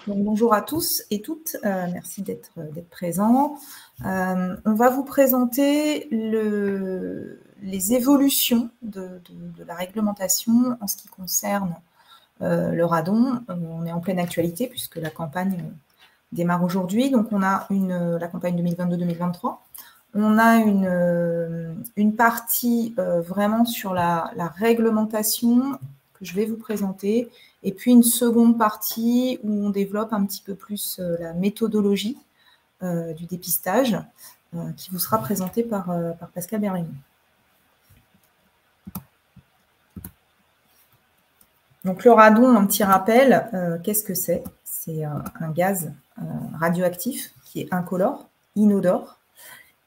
Donc, bonjour à tous et toutes, merci d'être présents. On va vous présenter les évolutions de la réglementation en ce qui concerne le radon. On est en pleine actualité puisque la campagne démarre aujourd'hui. Donc, on a la campagne 2022-2023. On a une partie vraiment sur la réglementation que je vais vous présenter, et puis une seconde partie où on développe un petit peu plus la méthodologie du dépistage qui vous sera présentée par Pascal Berlini. Donc le radon, un petit rappel, qu'est-ce que c'est? C'est un gaz radioactif qui est incolore, inodore,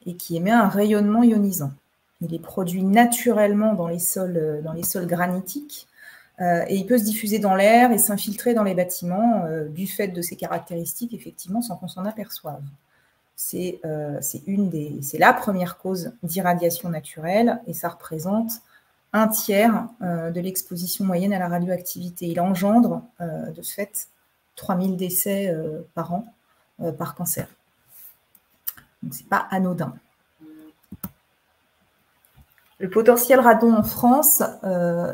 et qui émet un rayonnement ionisant. Il est produit naturellement dans les sols granitiques, et il peut se diffuser dans l'air et s'infiltrer dans les bâtiments du fait de ses caractéristiques, effectivement, sans qu'on s'en aperçoive. C'est la première cause d'irradiation naturelle et ça représente un tiers de l'exposition moyenne à la radioactivité. Il engendre, de ce fait, 3000 décès par an par cancer. Donc, ce n'est pas anodin. Le potentiel radon en France,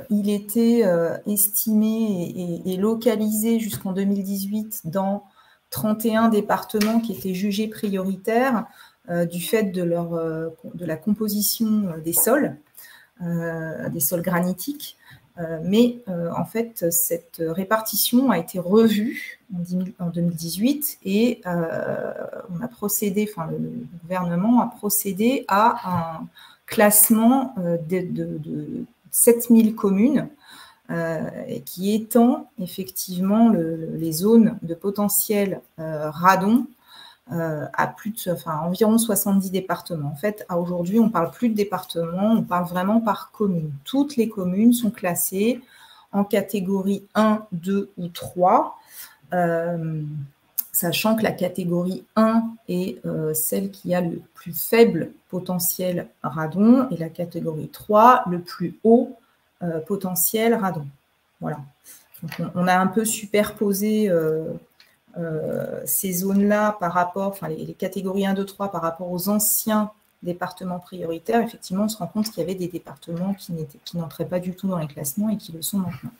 il était estimé et localisé jusqu'en 2018 dans 31 départements qui étaient jugés prioritaires du fait de la composition des sols granitiques. Mais en fait, cette répartition a été revue en 2018 et on a procédé, enfin le gouvernement a procédé à un classement de 7000 communes qui étend effectivement les zones de potentiel radon à environ 70 départements. En fait, aujourd'hui, on ne parle plus de départements, on parle vraiment par commune. Toutes les communes sont classées en catégorie 1, 2 ou 3, sachant que la catégorie 1 est celle qui a le plus faible potentiel radon et la catégorie 3, le plus haut potentiel radon. Voilà. Donc, on a un peu superposé ces zones-là par rapport, les catégories 1, 2, 3 par rapport aux anciens départements prioritaires. Effectivement, on se rend compte qu'il y avait des départements qui n'entraient pas du tout dans les classements et qui le sont maintenant.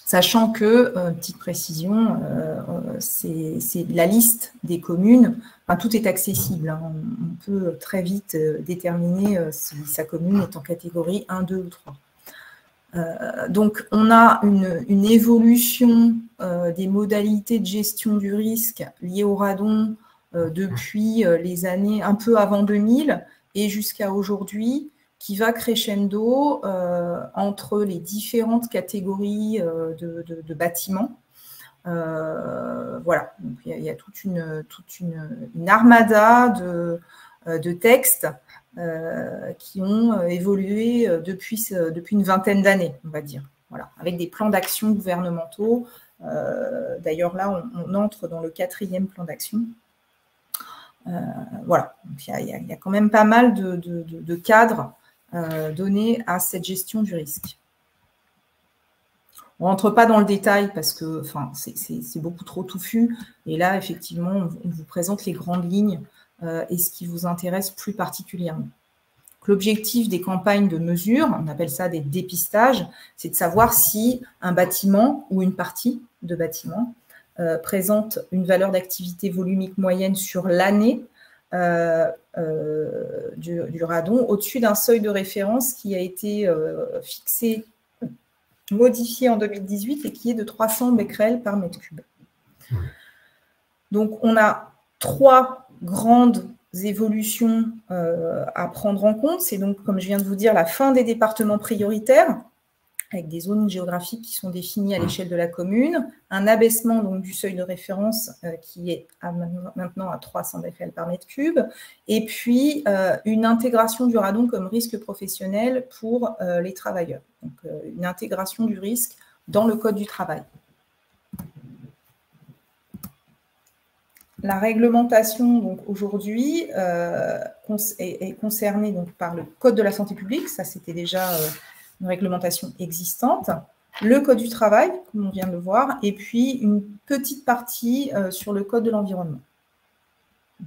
Sachant que, petite précision, c'est la liste des communes, tout est accessible, hein, on peut très vite déterminer si sa commune est en catégorie 1, 2 ou 3. Donc, on a une évolution des modalités de gestion du risque liées au radon depuis les années un peu avant 2000 et jusqu'à aujourd'hui, qui va crescendo entre les différentes catégories de bâtiments. Voilà, donc il y a toute une armada de textes qui ont évolué depuis une vingtaine d'années, on va dire, voilà, avec des plans d'action gouvernementaux. D'ailleurs, là, on entre dans le 4e plan d'action. Voilà, donc il y a quand même pas mal de cadres donnés à cette gestion du risque. On ne rentre pas dans le détail parce que c'est beaucoup trop touffu. Et là, effectivement, on vous présente les grandes lignes et ce qui vous intéresse plus particulièrement. L'objectif des campagnes de mesure, on appelle ça des dépistages, c'est de savoir si un bâtiment ou une partie de bâtiment présente une valeur d'activité volumique moyenne sur l'année du radon au-dessus d'un seuil de référence qui a été modifié en 2018 et qui est de 300 becquerels par mètre cube. Donc, on a 3 grandes évolutions à prendre en compte. C'est donc, comme je viens de vous dire, la fin des départements prioritaires, avec des zones géographiques qui sont définies à l'échelle de la commune, un abaissement donc, du seuil de référence qui est maintenant à 300 becquerels par mètre cube, et puis une intégration du radon comme risque professionnel pour les travailleurs. Donc, une intégration du risque dans le Code du travail. La réglementation, donc aujourd'hui, est concernée donc, par le Code de la santé publique. Ça, c'était déjà une réglementation existante, le Code du travail, comme on vient de le voir, et puis une petite partie sur le Code de l'environnement.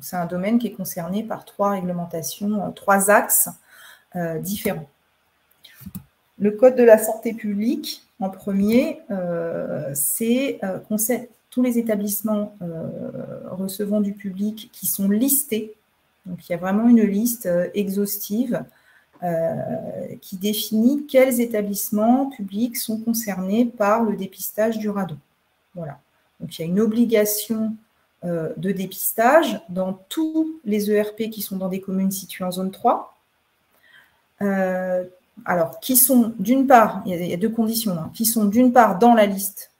C'est un domaine qui est concerné par 3 réglementations, 3 axes différents. Le Code de la santé publique, en premier, concerne tous les établissements recevant du public qui sont listés. Donc, il y a vraiment une liste exhaustive qui définit quels établissements publics sont concernés par le dépistage du radon. Voilà. Donc, il y a une obligation de dépistage dans tous les ERP qui sont dans des communes situées en zone 3. Alors, qui sont d'une part, il y a 2 conditions, hein, qui sont d'une part dans la liste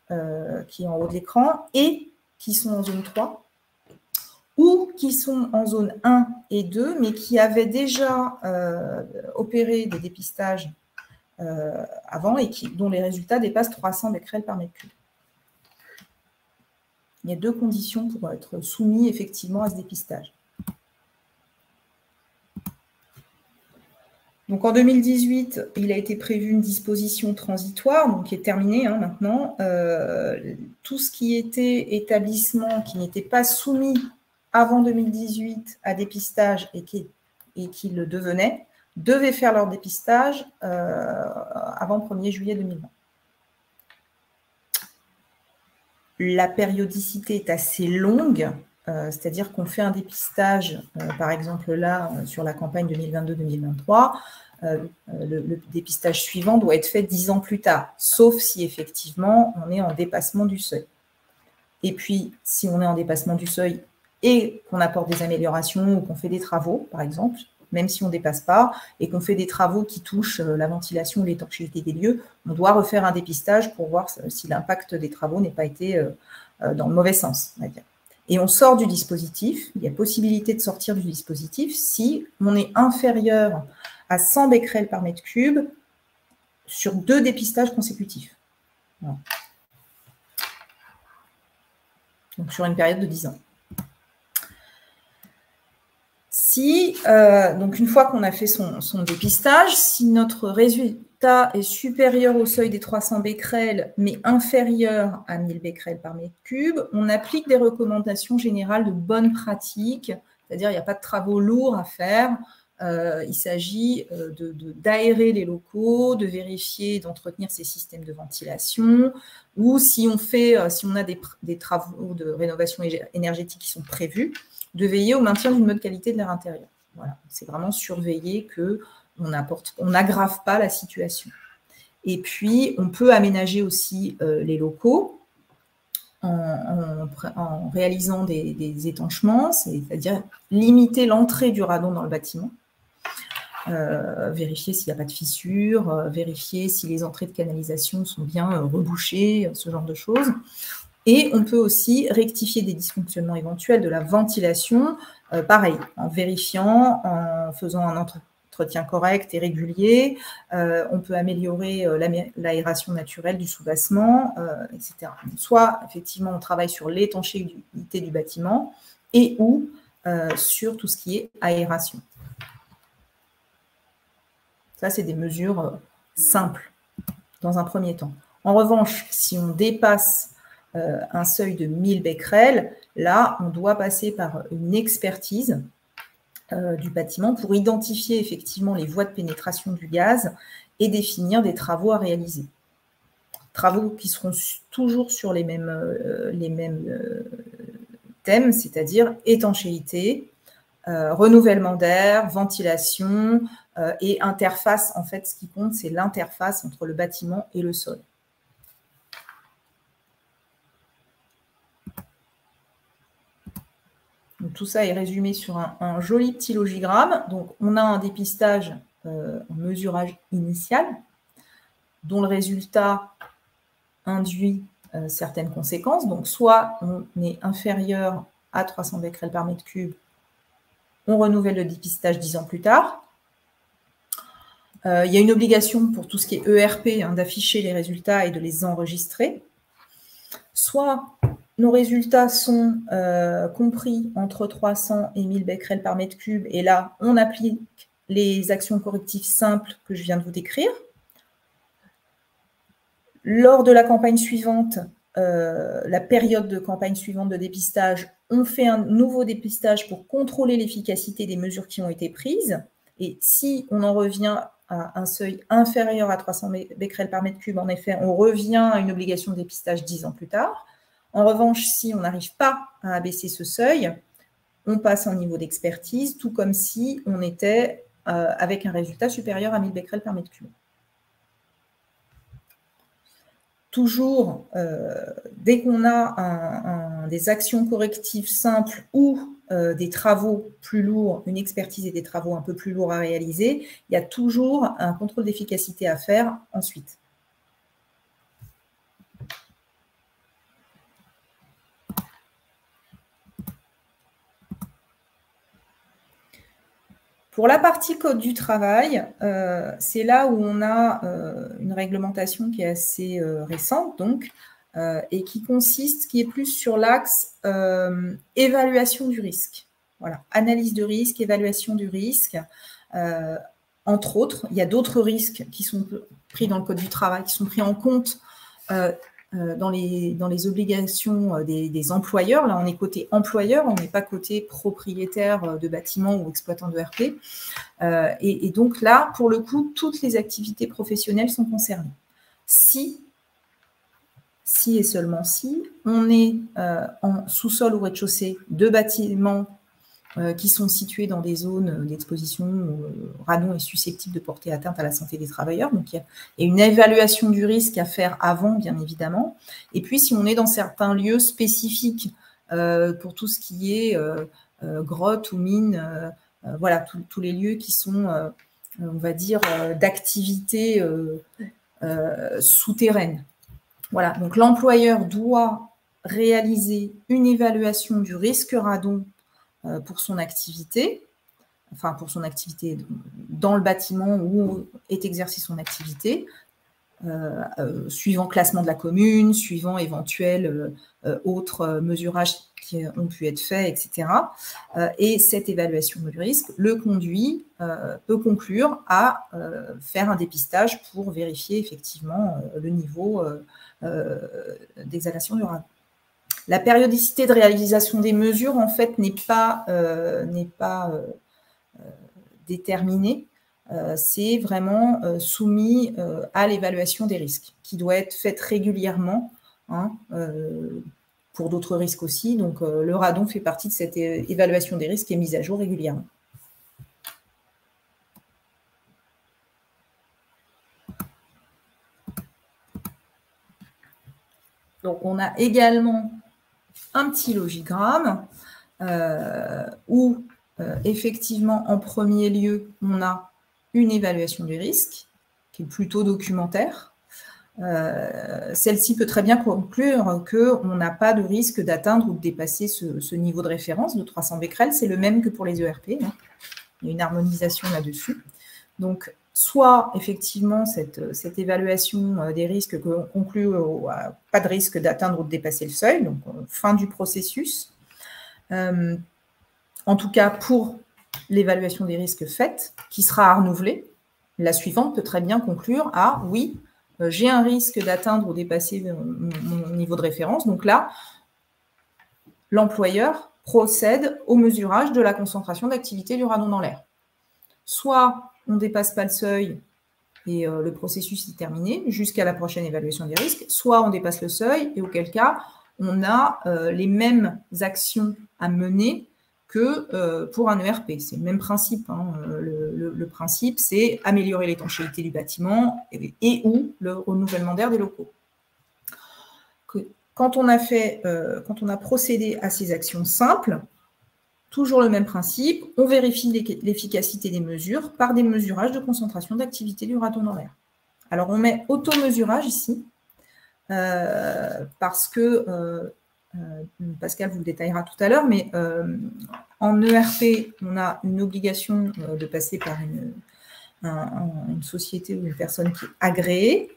qui est en haut de l'écran et qui sont en zone 3, ou qui sont en zone 1 et 2, mais qui avaient déjà opéré des dépistages avant et dont les résultats dépassent 300 becquerels par mètre cube. Il y a 2 conditions pour être soumis effectivement à ce dépistage. Donc en 2018, il a été prévu une disposition transitoire, donc qui est terminée maintenant. Tout ce qui était établissement qui n'était pas soumis avant 2018 à dépistage et qui le devenaient, devaient faire leur dépistage avant le 1er juillet 2020. La périodicité est assez longue, c'est-à-dire qu'on fait un dépistage, par exemple là, sur la campagne 2022-2023, le dépistage suivant doit être fait 10 ans plus tard, sauf si effectivement on est en dépassement du seuil. Et puis, si on est en dépassement du seuil et qu'on apporte des améliorations ou qu'on fait des travaux, par exemple, même si on ne dépasse pas, et qu'on fait des travaux qui touchent la ventilation ou l'étanchéité des lieux, on doit refaire un dépistage pour voir si l'impact des travaux n'a pas été dans le mauvais sens, on va dire. Et on sort du dispositif, il y a possibilité de sortir du dispositif si on est inférieur à 100 becquerels par mètre cube sur 2 dépistages consécutifs. Voilà. Donc sur une période de 10 ans. Donc une fois qu'on a fait son dépistage, si notre résultat est supérieur au seuil des 300 becquerels, mais inférieur à 1000 becquerels par mètre cube, on applique des recommandations générales de bonne pratique, c'est-à-dire il n'y a pas de travaux lourds à faire, il s'agit d'aérer les locaux, de vérifier, d'entretenir ces systèmes de ventilation, ou si on a des travaux de rénovation énergétique qui sont prévus, de veiller au maintien d'une bonne qualité de l'air intérieur. Voilà. C'est vraiment surveiller qu'on n'aggrave pas la situation. Et puis, on peut aménager aussi les locaux en réalisant des étanchements, c'est-à-dire limiter l'entrée du radon dans le bâtiment, vérifier s'il n'y a pas de fissures, vérifier si les entrées de canalisation sont bien rebouchées, ce genre de choses. Et on peut aussi rectifier des dysfonctionnements éventuels de la ventilation, pareil, en vérifiant, en faisant un entretien correct et régulier. On peut améliorer l'aération naturelle du sous-bassement, etc. Soit, effectivement, on travaille sur l'étanchéité du bâtiment et ou sur tout ce qui est aération. Ça, c'est des mesures simples dans un premier temps. En revanche, si on dépasse un seuil de 1000 becquerels, là, on doit passer par une expertise du bâtiment pour identifier effectivement les voies de pénétration du gaz et définir des travaux à réaliser. Travaux qui seront toujours sur les mêmes thèmes, c'est-à-dire étanchéité, renouvellement d'air, ventilation et interface. En fait, ce qui compte, c'est l'interface entre le bâtiment et le sol. Donc, tout ça est résumé sur un joli petit logigramme. Donc, on a un dépistage en mesurage initial, dont le résultat induit certaines conséquences. Donc, soit on est inférieur à 300 becquerels par mètre cube, on renouvelle le dépistage 10 ans plus tard. Il y a une obligation pour tout ce qui est ERP d'afficher les résultats et de les enregistrer. Soit nos résultats sont compris entre 300 et 1000 becquerels par mètre cube, et là, on applique les actions correctives simples que je viens de vous décrire. Lors de la campagne suivante, la période de campagne suivante de dépistage, on fait un nouveau dépistage pour contrôler l'efficacité des mesures qui ont été prises. Et si on en revient à un seuil inférieur à 300 becquerels par mètre cube, en effet, on revient à une obligation de dépistage 10 ans plus tard. En revanche, si on n'arrive pas à abaisser ce seuil, on passe en niveau d'expertise, tout comme si on était avec un résultat supérieur à 1000 becquerels par mètre cube. Toujours, dès qu'on a des actions correctives simples ou des travaux plus lourds, une expertise et des travaux un peu plus lourds à réaliser, il y a toujours un contrôle d'efficacité à faire ensuite. Pour la partie code du travail, c'est là où on a une réglementation qui est assez récente, donc, et qui est plus sur l'axe évaluation du risque. Voilà, analyse de risque, évaluation du risque. Entre autres, il y a d'autres risques qui sont pris dans le code du travail, qui sont pris en compte dans les obligations des employeurs. Là, on est côté employeur, on n'est pas côté propriétaire de bâtiments ou exploitant de RP. Et donc là, pour le coup, toutes les activités professionnelles sont concernées. Si et seulement si, on est en sous-sol ou rez-de-chaussée de bâtiments qui sont situés dans des zones d'exposition où radon est susceptible de porter atteinte à la santé des travailleurs. Donc, il y a une évaluation du risque à faire avant, bien évidemment. Et puis, si on est dans certains lieux spécifiques pour tout ce qui est grottes ou mines, voilà, tous les lieux qui sont, on va dire, d'activité souterraine. Voilà, donc l'employeur doit réaliser une évaluation du risque radon pour son activité, enfin pour son activité dans le bâtiment où est exercée son activité, suivant classement de la commune, suivant éventuels autres mesurages qui ont pu être faits, etc. Et cette évaluation du risque le conduit, peut conclure à faire un dépistage pour vérifier effectivement le niveau d'exhalation du radon. La périodicité de réalisation des mesures, en fait, n'est pas déterminée. C'est vraiment soumis à l'évaluation des risques, qui doit être faite régulièrement, hein, pour d'autres risques aussi. Donc, le radon fait partie de cette évaluation des risques qui est mise à jour régulièrement. Donc, on a également un petit logigramme où, effectivement, en premier lieu, on a une évaluation du risque qui est plutôt documentaire. Celle-ci peut très bien conclure qu'on n'a pas de risque d'atteindre ou de dépasser ce niveau de référence de 300 becquerels. C'est le même que pour les ERP. Hein. Il y a une harmonisation là-dessus. Donc, soit effectivement cette évaluation des risques conclut pas de risque d'atteindre ou de dépasser le seuil, donc fin du processus. En tout cas, pour l'évaluation des risques faite, qui sera à renouveler, la suivante peut très bien conclure à oui, j'ai un risque d'atteindre ou dépasser mon niveau de référence. Donc là, l'employeur procède au mesurage de la concentration d'activité du radon dans l'air. Soit on ne dépasse pas le seuil et le processus est terminé jusqu'à la prochaine évaluation des risques, soit on dépasse le seuil et auquel cas, on a les mêmes actions à mener que pour un ERP. C'est le même principe. Hein. Le principe, c'est améliorer l'étanchéité du bâtiment et ou le renouvellement d'air des locaux. Quand on a procédé à ces actions simples, toujours le même principe, on vérifie l'efficacité des mesures par des mesurages de concentration d'activité du radon dans l'air. Alors, on met automesurage ici, parce que Pascal vous le détaillera tout à l'heure, mais en ERP, on a une obligation de passer par une société ou une personne qui est agréée.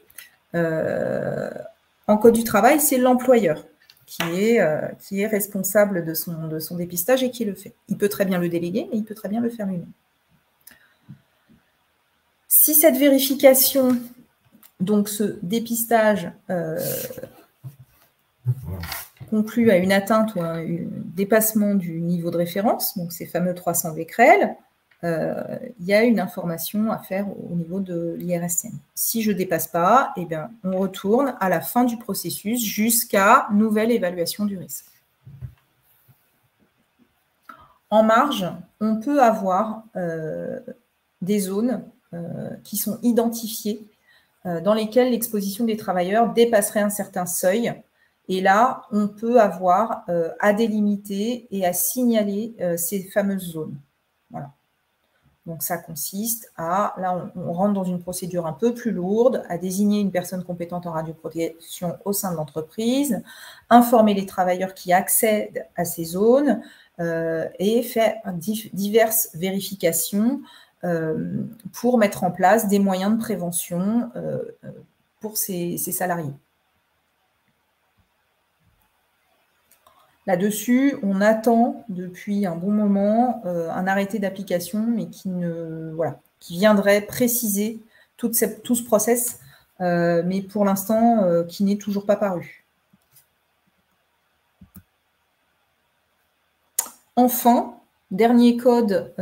En code du travail, c'est l'employeur qui est responsable de son dépistage et qui le fait. Il peut très bien le déléguer, mais il peut très bien le faire lui-même. Si cette vérification Donc, ce dépistage conclut à une atteinte ou à un dépassement du niveau de référence, donc ces fameux 300 becquerels. Il y a une information à faire au niveau de l'IRSN. Si je ne dépasse pas, eh bien, on retourne à la fin du processus jusqu'à nouvelle évaluation du risque. En marge, on peut avoir des zones qui sont identifiées dans lesquelles l'exposition des travailleurs dépasserait un certain seuil. Et là, on peut avoir à délimiter et à signaler ces fameuses zones. Voilà. Donc, ça consiste à, là, on rentre dans une procédure un peu plus lourde, à désigner une personne compétente en radioprotection au sein de l'entreprise, informer les travailleurs qui accèdent à ces zones et faire diverses vérifications pour mettre en place des moyens de prévention pour ces salariés. Là-dessus, on attend depuis un bon moment un arrêté d'application, mais qui viendrait préciser tout ce process, mais pour l'instant, qui n'est toujours pas paru. Enfin, dernier code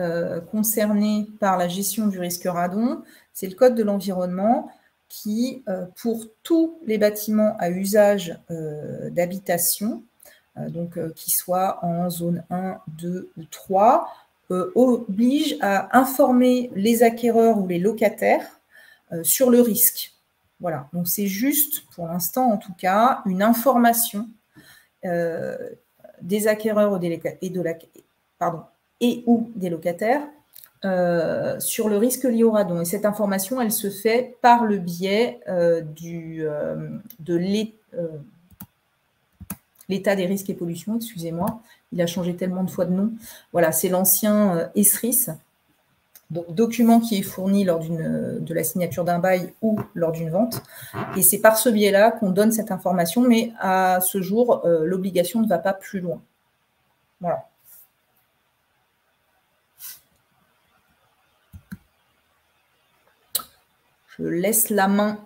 concerné par la gestion du risque radon, c'est le code de l'environnement qui, pour tous les bâtiments à usage d'habitation, donc qui soient en zone 1, 2 ou 3, oblige à informer les acquéreurs ou les locataires sur le risque. Voilà, donc c'est juste, pour l'instant en tout cas, une information des acquéreurs ou des locataires sur le risque lié au radon. Et cette information, elle se fait par le biais de l'état des risques et pollutions, excusez-moi, il a changé tellement de fois de nom. Voilà, c'est l'ancien ESRIS, donc document qui est fourni lors de la signature d'un bail ou lors d'une vente. Et c'est par ce biais-là qu'on donne cette information, mais à ce jour, l'obligation ne va pas plus loin. Voilà. Je laisse la main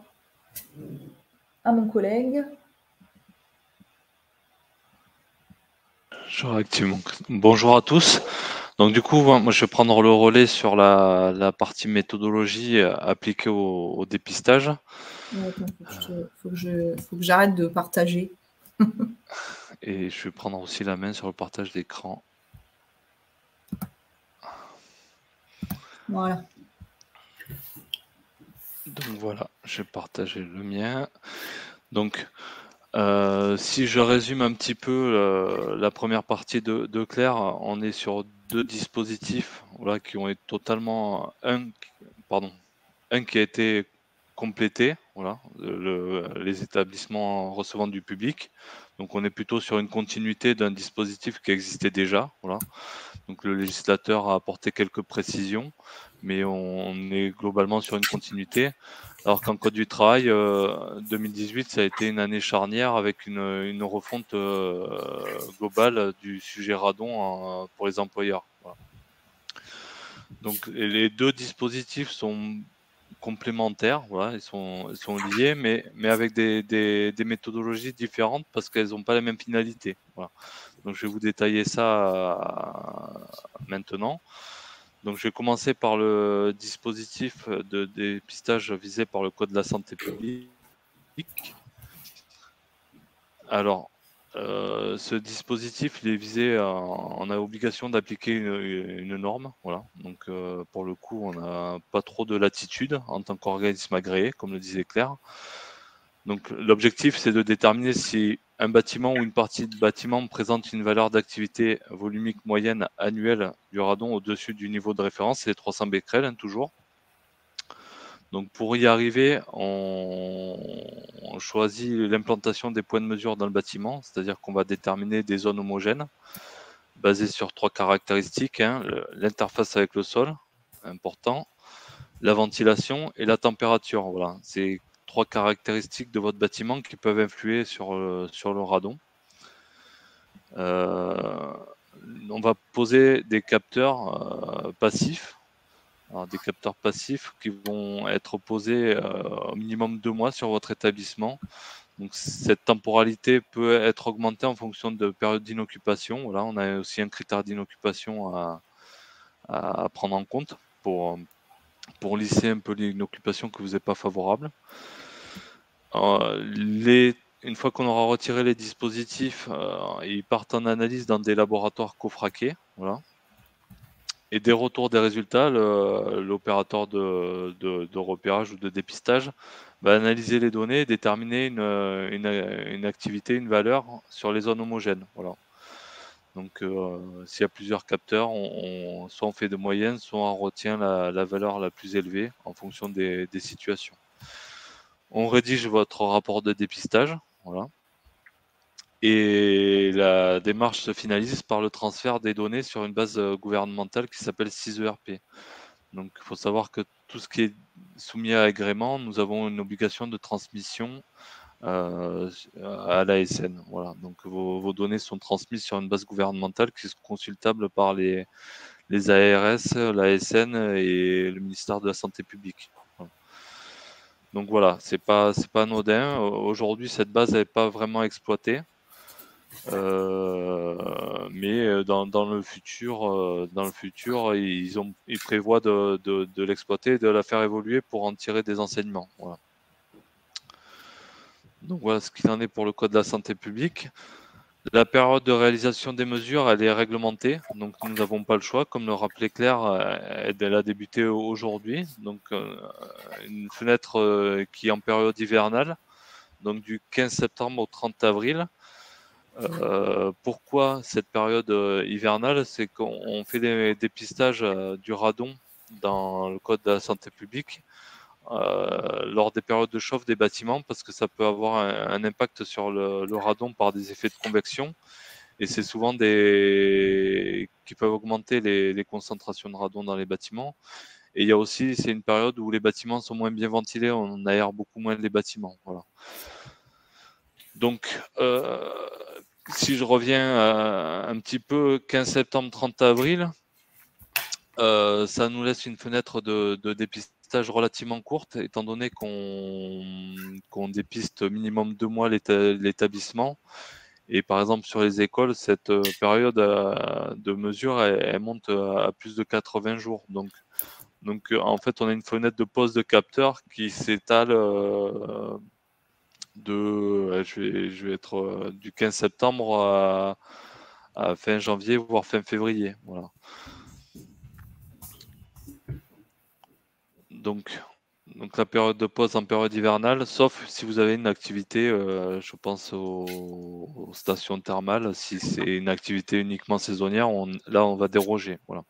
à mon collègue. Je réactive. Bonjour à tous. Donc du coup, moi je vais prendre le relais sur la partie méthodologie appliquée au dépistage. Attends, faut que j'arrête de partager. Et je vais prendre aussi la main sur le partage d'écran. Voilà. Donc voilà, j'ai partagé le mien. Donc, si je résume un petit peu la première partie de Claire, on est sur deux dispositifs voilà, qui ont été totalement... Un qui a été complété, voilà, les établissements recevant du public. Donc on est plutôt sur une continuité d'un dispositif qui existait déjà. Voilà. Donc le législateur a apporté quelques précisions, mais on est globalement sur une continuité. Alors qu'en Code du travail, 2018, ça a été une année charnière avec une refonte globale du sujet radon pour les employeurs. Voilà. Donc les deux dispositifs sont complémentaires, voilà, ils sont liés, mais avec des méthodologies différentes parce qu'elles n'ont pas la même finalité. Voilà. Donc je vais vous détailler ça maintenant. Donc je vais commencer par le dispositif de dépistage visé par le Code de la santé publique. Alors, ce dispositif, il est visé, on a obligation d'appliquer une norme, voilà. Donc, pour le coup, on n'a pas trop de latitude en tant qu'organisme agréé, comme le disait Claire. Donc, l'objectif, c'est de déterminer si un bâtiment ou une partie de bâtiment présente une valeur d'activité volumique moyenne annuelle du radon au-dessus du niveau de référence, c'est les 300 becquerels, hein, toujours. Donc pour y arriver, on choisit l'implantation des points de mesure dans le bâtiment, c'est-à-dire qu'on va déterminer des zones homogènes basées sur trois caractéristiques, hein, l'interface avec le sol, important, la ventilation et la température. Voilà, c'est trois caractéristiques de votre bâtiment qui peuvent influer sur le radon. On va poser des capteurs passifs Alors, des capteurs passifs qui vont être posés au minimum 2 mois sur votre établissement. Donc cette temporalité peut être augmentée en fonction de période d'inoccupation. Voilà, on a aussi un critère d'inoccupation à prendre en compte pour lisser un peu l'inoccupation que vous n'êtes pas favorable. Une fois qu'on aura retiré les dispositifs, ils partent en analyse dans des laboratoires cofraqués. Voilà. Et des retours des résultats, l'opérateur de repérage ou de dépistage va analyser les données et déterminer une activité, une valeur sur les zones homogènes. Voilà. Donc, s'il y a plusieurs capteurs, soit on fait des moyennes, soit on retient la valeur la plus élevée en fonction des situations. On rédige votre rapport de dépistage. Voilà. Et la démarche se finalise par le transfert des données sur une base gouvernementale qui s'appelle 6ERP. Donc, il faut savoir que tout ce qui est soumis à agrément, nous avons une obligation de transmission à l'ASN. Voilà. Donc, vos données sont transmises sur une base gouvernementale qui est consultable par les ARS, l'ASN et le ministère de la Santé publique. Voilà. Donc voilà, c'est pas anodin. Aujourd'hui, cette base n'est pas vraiment exploitée. Mais dans le futur, ils prévoient de l'exploiter et de la faire évoluer pour en tirer des enseignements. Voilà. Donc voilà ce qu'il en est pour le Code de la santé publique. La période de réalisation des mesures, elle est réglementée, donc nous n'avons pas le choix. Comme le rappelait Claire, elle a débuté aujourd'hui, donc une fenêtre qui est en période hivernale, donc du 15 septembre au 30 avril. Pourquoi cette période hivernale? C'est qu'on fait des dépistages du radon dans le Code de la santé publique lors des périodes de chauffe des bâtiments parce que ça peut avoir un impact sur le radon par des effets de convection et c'est souvent qui peuvent augmenter les concentrations de radon dans les bâtiments. Et il y a aussi, c'est une période où les bâtiments sont moins bien ventilés, on aère beaucoup moins les bâtiments. Voilà. Donc, si je reviens un petit peu 15 septembre, 30 avril, ça nous laisse une fenêtre de dépistage relativement courte, étant donné qu'on dépiste minimum 2 mois l'établissement. Et par exemple, sur les écoles, cette période de mesure, elle monte à plus de 80 jours. Donc, en fait, on a une fenêtre de pose de capteurs qui s'étale je vais être du 15 septembre à fin janvier, voire fin février. Voilà. Donc la période de pause en période hivernale, sauf si vous avez une activité, je pense aux stations thermales, si c'est une activité uniquement saisonnière, là on va déroger. Voilà.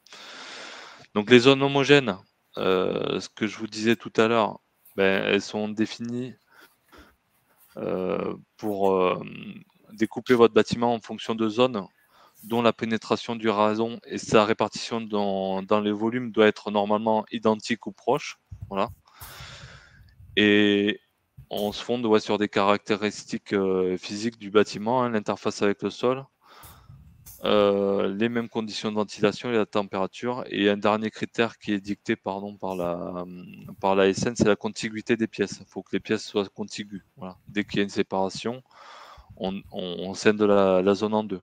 Donc les zones homogènes, ce que je vous disais tout à l'heure, elles sont définies pour découper votre bâtiment en fonction de zones dont la pénétration du radon et sa répartition dans les volumes doit être normalement identique ou proche. Voilà. Et on se fonde sur des caractéristiques physiques du bâtiment, hein, l'interface avec le sol, les mêmes conditions de ventilation et la température. Et un dernier critère qui est dicté par l'ASN, c'est la contiguïté des pièces. Il faut que les pièces soient contiguës. Voilà. Dès qu'il y a une séparation, on scinde la zone en deux.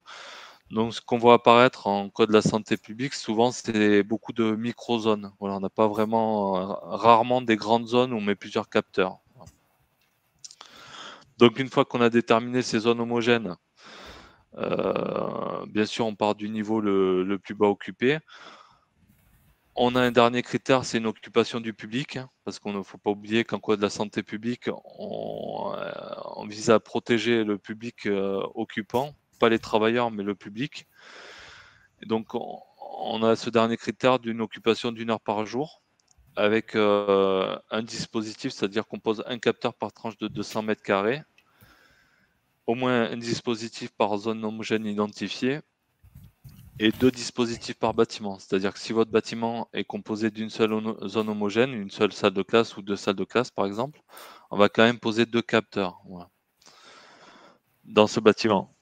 Donc, ce qu'on voit apparaître en code de la santé publique, souvent, c'est beaucoup de micro-zones. Voilà, on n'a pas rarement des grandes zones où on met plusieurs capteurs. Donc, une fois qu'on a déterminé ces zones homogènes, bien sûr, on part du niveau le plus bas occupé. On a un dernier critère, c'est une occupation du public, hein, parce qu'on ne faut pas oublier qu'en code de la santé publique, on vise à protéger le public occupant, pas les travailleurs, mais le public. Et donc, on a ce dernier critère d'une occupation d'1 heure par jour, avec un dispositif, c'est-à-dire qu'on pose un capteur par tranche de 200 mètres carrés, au moins un dispositif par zone homogène identifiée, et 2 dispositifs par bâtiment. C'est-à-dire que si votre bâtiment est composé d'une seule zone homogène, une seule salle de classe ou 2 salles de classe par exemple, on va quand même poser 2 capteurs dans ce bâtiment.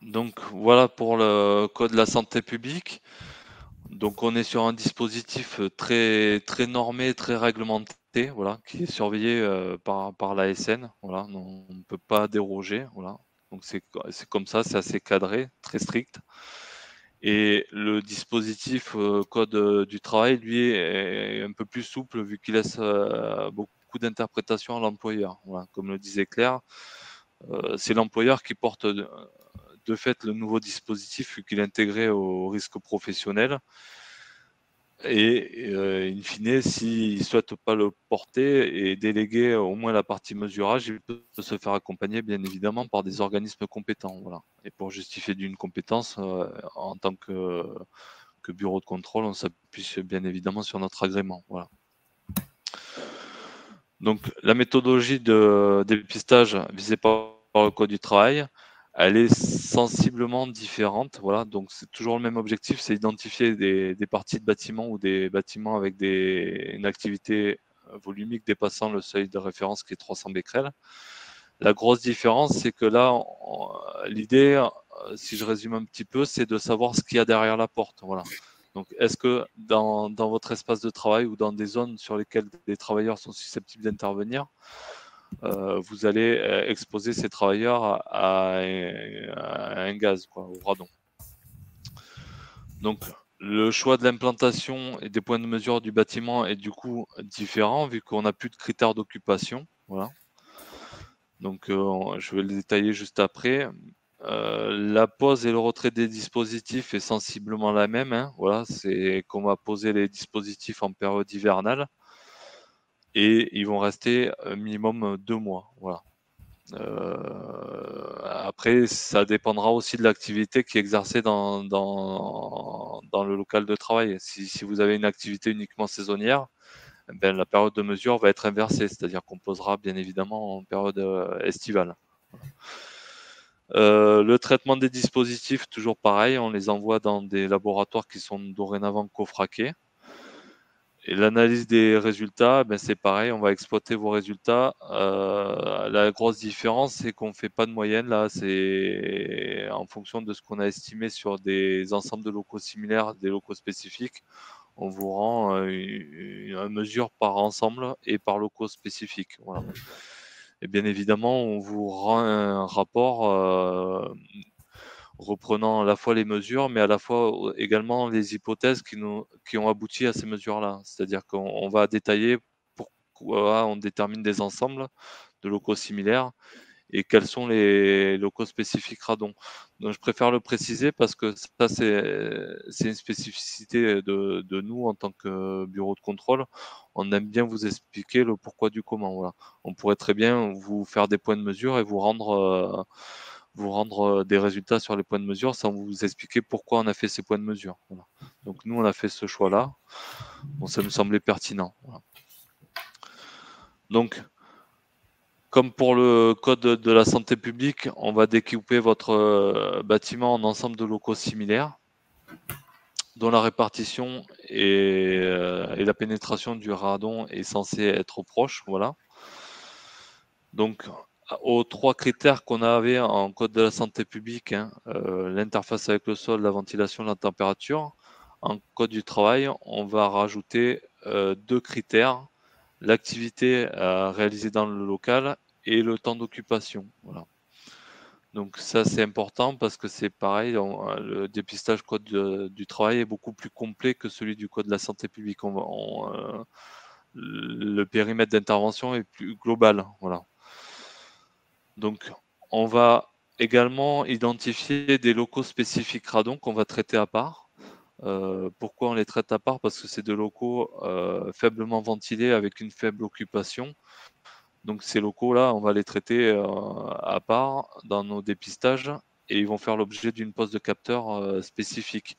Donc voilà pour le code de la santé publique. Donc on est sur un dispositif très très normé, très réglementé, voilà, qui est surveillé par l'ASN. Voilà, on ne peut pas déroger. Voilà. Donc c'est comme ça, c'est assez cadré, très strict. Et le dispositif code du travail, lui, est un peu plus souple vu qu'il laisse beaucoup d'interprétations à l'employeur. Voilà. Comme le disait Claire, c'est l'employeur qui porte de fait le nouveau dispositif vu qu'il est intégré au risque professionnel. Et in fine, s'il ne souhaite pas le porter et déléguer au moins la partie mesurage, il peut se faire accompagner bien évidemment par des organismes compétents. Voilà. Et pour justifier d'une compétence, en tant que bureau de contrôle, on s'appuie bien évidemment sur notre agrément. Voilà. Donc la méthodologie de dépistage visée par le Code du travail, elle est sensiblement différente. Voilà, donc c'est toujours le même objectif, c'est identifier des parties de bâtiments ou des bâtiments avec une activité volumique dépassant le seuil de référence qui est 300 becquerels. La grosse différence, c'est que là, l'idée, si je résume un petit peu, c'est de savoir ce qu'il y a derrière la porte. Voilà. Donc, est-ce que dans votre espace de travail ou dans des zones sur lesquelles des travailleurs sont susceptibles d'intervenir, vous allez exposer ces travailleurs à un gaz, quoi, au radon. Donc, le choix de l'implantation et des points de mesure du bâtiment est du coup différent vu qu'on n'a plus de critères d'occupation. Voilà. Donc, je vais le détailler juste après. La pose et le retrait des dispositifs est sensiblement la même. Hein. Voilà, c'est qu'on va poser les dispositifs en période hivernale et ils vont rester minimum 2 mois. Voilà. Après, ça dépendra aussi de l'activité qui est exercée dans le local de travail. Si vous avez une activité uniquement saisonnière, ben, la période de mesure va être inversée, c'est-à-dire qu'on posera bien évidemment en période estivale. Le traitement des dispositifs, toujours pareil, on les envoie dans des laboratoires qui sont dorénavant cofraqués. Et l'analyse des résultats, ben c'est pareil, on va exploiter vos résultats. La grosse différence, c'est qu'on ne fait pas de moyenne. Là, c'est en fonction de ce qu'on a estimé sur des ensembles de locaux similaires, des locaux spécifiques. On vous rend une mesure par ensemble et par locaux spécifiques. Voilà. Et bien évidemment, on vous rend un rapport reprenant à la fois les mesures, mais à la fois également les hypothèses qui ont abouti à ces mesures-là. C'est-à-dire qu'on va détailler pourquoi on détermine des ensembles de locaux similaires et quels sont les locaux spécifiques radon. Donc je préfère le préciser parce que ça, c'est une spécificité de nous en tant que bureau de contrôle. On aime bien vous expliquer le pourquoi du comment. Voilà. On pourrait très bien vous faire des points de mesure et vous rendre des résultats sur les points de mesure sans vous expliquer pourquoi on a fait ces points de mesure. Voilà. Donc nous, on a fait ce choix-là. Bon, ça nous semblait pertinent. Voilà. Donc, comme pour le code de la santé publique, on va découper votre bâtiment en ensemble de locaux similaires, dont la répartition et la pénétration du radon est censée être proche. Voilà. Donc, aux 3 critères qu'on avait en code de la santé publique, hein, l'interface avec le sol, la ventilation, la température, en code du travail, on va rajouter 2 critères, l'activité réalisée dans le local et le temps d'occupation. Voilà. Donc ça, c'est important parce que c'est pareil, le dépistage code du travail est beaucoup plus complet que celui du code de la santé publique. Le périmètre d'intervention est plus global. Voilà. Donc, on va également identifier des locaux spécifiques radon qu'on va traiter à part. Pourquoi on les traite à part? Parce que c'est de locaux faiblement ventilés avec une faible occupation. Donc ces locaux-là, on va les traiter à part dans nos dépistages et ils vont faire l'objet d'une pose de capteur spécifique.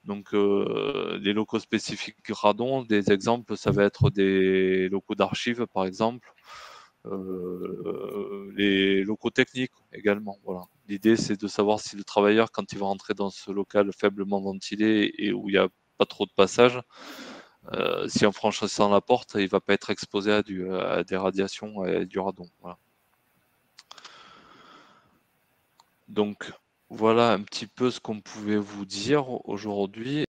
Donc les locaux spécifiques radon, des exemples, ça va être des locaux d'archives par exemple, les locaux techniques également. Voilà. L'idée, c'est de savoir si le travailleur, quand il va rentrer dans ce local faiblement ventilé et où il n'y a pas trop de passage, si en franchissant la porte, il ne va pas être exposé à des radiations et du radon. Voilà. Donc, voilà un petit peu ce qu'on pouvait vous dire aujourd'hui.